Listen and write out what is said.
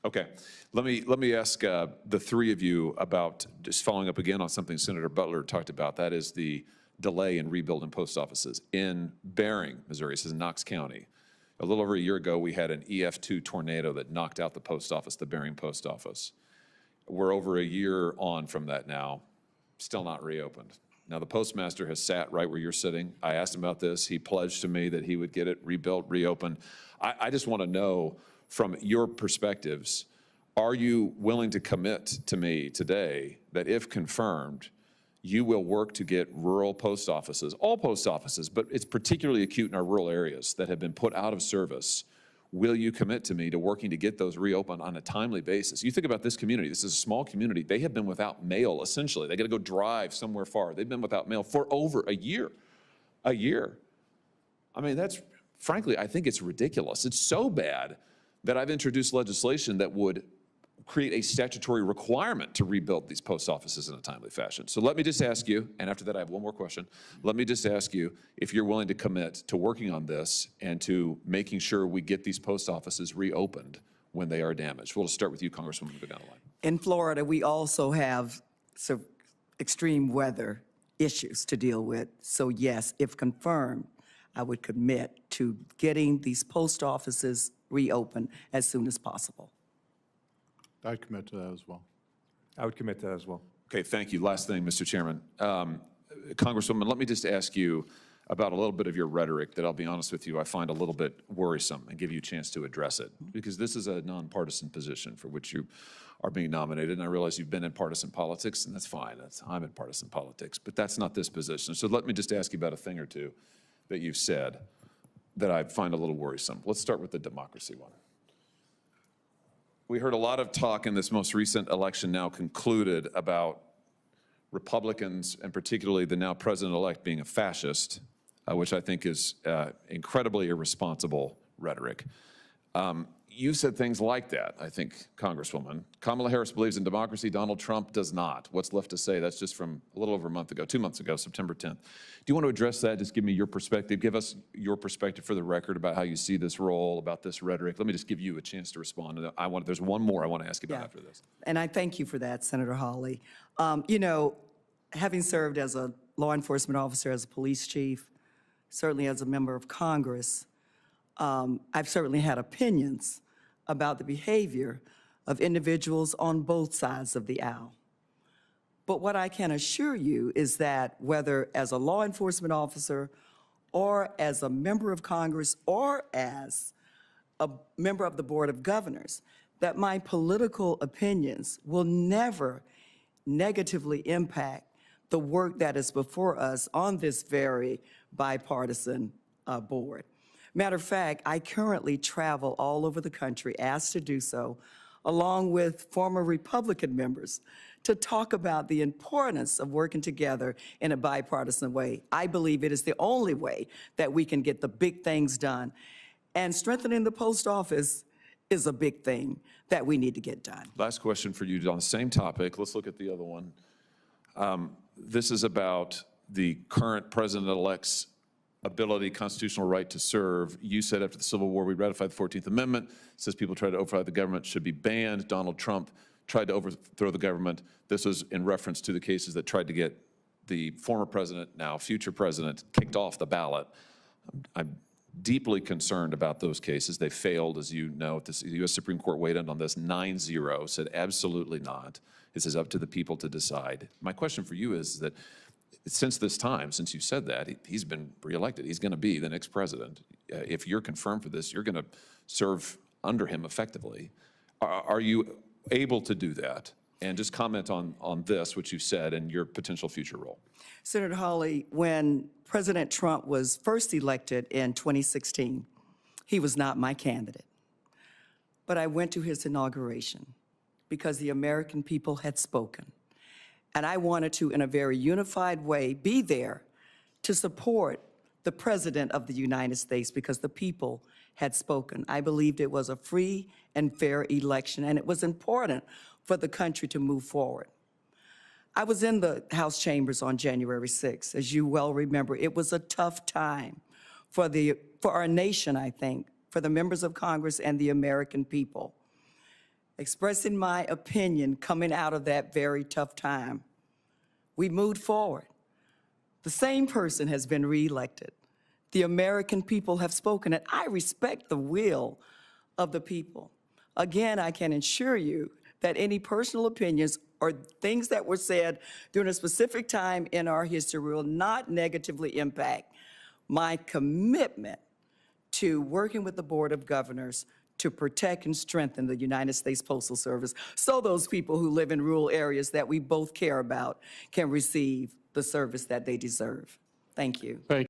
Okay. Let me ask the three of you about, just following up again on something Senator Butler talked about. That is the delay in rebuilding post offices. In Bering, Missouri, this is Knox County, a little over a year ago, we had an EF2 tornado that knocked out the post office, the Bering post office. We're over a year on from that now, still not reopened. Now, the postmaster has sat right where you're sitting. I asked him about this. He pledged to me that he would get it rebuilt, reopened. I just want to know, from your perspectives, are you willing to commit to me today that if confirmed, you will work to get rural post offices, all post offices, but it's particularly acute in our rural areas that have been put out of service? Will you commit to me to working to get those reopened on a timely basis? You think about this community. This is a small community. They have been without mail, essentially. They got to go drive somewhere far. They've been without mail for over a year. A year. I mean, that's, frankly, I think it's ridiculous. It's so bad that I've introduced legislation that would create a statutory requirement to rebuild these post offices in a timely fashion. So let me just ask you, and after that I have one more question, let me just ask you if you're willing to commit to working on this and to making sure we get these post offices reopened when they are damaged. We'll start with you, Congresswoman, go down the line. In Florida, we also have some extreme weather issues to deal with. So yes, if confirmed, I would commit to getting these post offices reopened as soon as possible. I'd commit to that as well. I would commit to that as well. Okay, thank you. Last thing, Mr. Chairman. Congresswoman, let me just ask you about a little bit of your rhetoric that, I'll be honest with you, I find a little bit worrisome, and give you a chance to address it. Because this is a nonpartisan position for which you are being nominated, and I realize you've been in partisan politics, and that's fine. I'm in partisan politics, but that's not this position. So let me just ask you about a thing or two that you've said that I find a little worrisome. Let's start with the democracy one. We heard a lot of talk in this most recent election now concluded about Republicans, and particularly the now president-elect, being a fascist, which I think is incredibly irresponsible rhetoric. You said things like that, I think, Congresswoman. Kamala Harris believes in democracy. Donald Trump does not. What's left to say? That's just from a little over a month ago, 2 months ago, September 10th. Do you want to address that? Just give me your perspective. Give us your perspective for the record about how you see this role, about this rhetoric. Let me just give you a chance to respond. There's one more I want to ask you about after this. And I thank you for that, Senator Hawley. You know, having served as a law enforcement officer, as a police chief, certainly as a member of Congress, I've certainly had opinions about the behavior of individuals on both sides of the aisle. But what I can assure you is that whether as a law enforcement officer or as a member of Congress or as a member of the Board of Governors, that my political opinions will never negatively impact the work that is before us on this very bipartisan board. Matter of fact, I currently travel all over the country, asked to do so, along with former Republican members, to talk about the importance of working together in a bipartisan way. I believe it is the only way that we can get the big things done. And strengthening the post office is a big thing that we need to get done. Last question for you on the same topic. Let's look at the other one. This is about the current president-elect's ability, constitutional right to serve. You said after the Civil War, we ratified the 14th Amendment. It says people try to overthrow the government should be banned. Donald Trump tried to overthrow the government. This was in reference to the cases that tried to get the former president, now future president, kicked off the ballot. I'm deeply concerned about those cases. They failed, as you know. The U.S. Supreme Court weighed in on this 9-0, said absolutely not. This is up to the people to decide. My question for you is that since this time, since you said that, he's been reelected. He's going to be the next president. If you're confirmed for this, you're going to serve under him effectively. Are you able to do that? And just comment on this, which you said, and your potential future role. Senator Hawley, when President Trump was first elected in 2016, he was not my candidate. But I went to his inauguration because the American people had spoken. And I wanted to, in a very unified way, be there to support the President of the United States because the people had spoken. I believed it was a free and fair election, and it was important for the country to move forward. I was in the House chambers on January 6th. As you well remember, it was a tough time for our nation, I think, for the members of Congress and the American people. expressing my opinion coming out of that very tough time. We moved forward. The same person has been reelected. The American people have spoken, and I respect the will of the people. Again, I can assure you that any personal opinions or things that were said during a specific time in our history will not negatively impact my commitment to working with the Board of Governors to protect and strengthen the United States Postal Service so those people who live in rural areas that we both care about can receive the service that they deserve. Thank you.